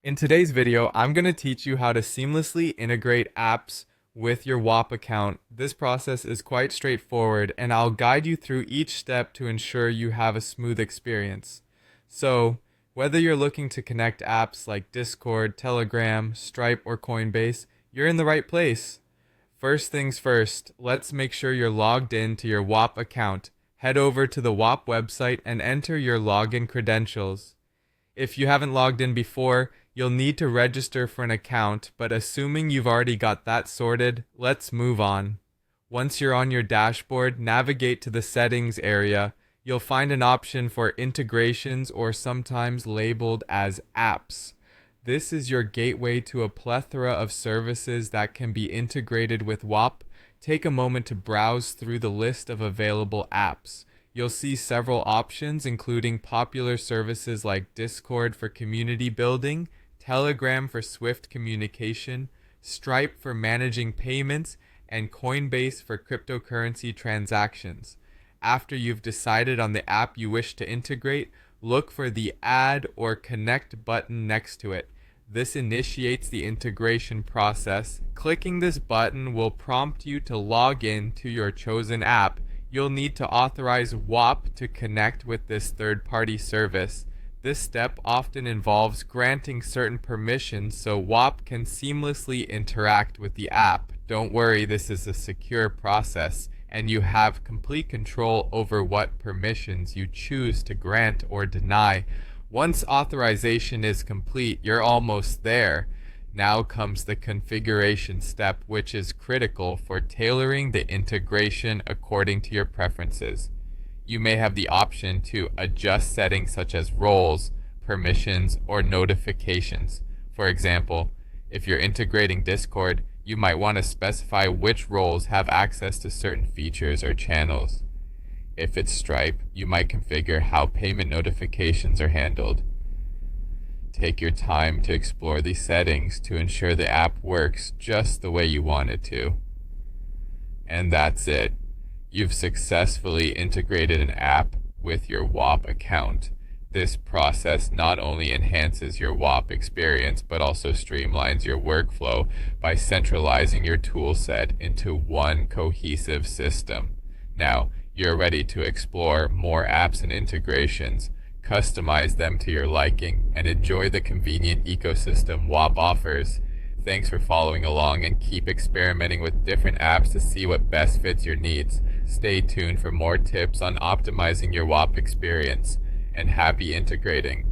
In today's video, I'm going to teach you how to seamlessly integrate apps with your Whop account. This process is quite straightforward, and I'll guide you through each step to ensure you have a smooth experience. So, whether you're looking to connect apps like Discord, Telegram, Stripe, or Coinbase, you're in the right place. First things first, let's make sure you're logged in to your Whop account. Head over to the Whop website and enter your login credentials. If you haven't logged in before, you'll need to register for an account, but assuming you've already got that sorted, let's move on. Once you're on your dashboard, navigate to the settings area. You'll find an option for integrations, or sometimes labeled as apps. This is your gateway to a plethora of services that can be integrated with Whop. Take a moment to browse through the list of available apps. You'll see several options, including popular services like Discord for community building, Telegram for swift communication, Stripe for managing payments, and Coinbase for cryptocurrency transactions. After you've decided on the app you wish to integrate, look for the Add or Connect button next to it. This initiates the integration process. Clicking this button will prompt you to log in to your chosen app. You'll need to authorize Whop to connect with this third-party service. This step often involves granting certain permissions so Whop can seamlessly interact with the app. Don't worry, this is a secure process, and you have complete control over what permissions you choose to grant or deny. Once authorization is complete, you're almost there. Now comes the configuration step, which is critical for tailoring the integration according to your preferences. You may have the option to adjust settings such as roles, permissions, or notifications. For example, if you're integrating Discord, you might want to specify which roles have access to certain features or channels. If it's Stripe, you might configure how payment notifications are handled. Take your time to explore these settings to ensure the app works just the way you want it to. And that's it. You've successfully integrated an app with your Whop account. This process not only enhances your Whop experience, but also streamlines your workflow by centralizing your toolset into one cohesive system. Now, you're ready to explore more apps and integrations, customize them to your liking, and enjoy the convenient ecosystem Whop offers. Thanks for following along, and keep experimenting with different apps to see what best fits your needs. Stay tuned for more tips on optimizing your Whop experience, and happy integrating.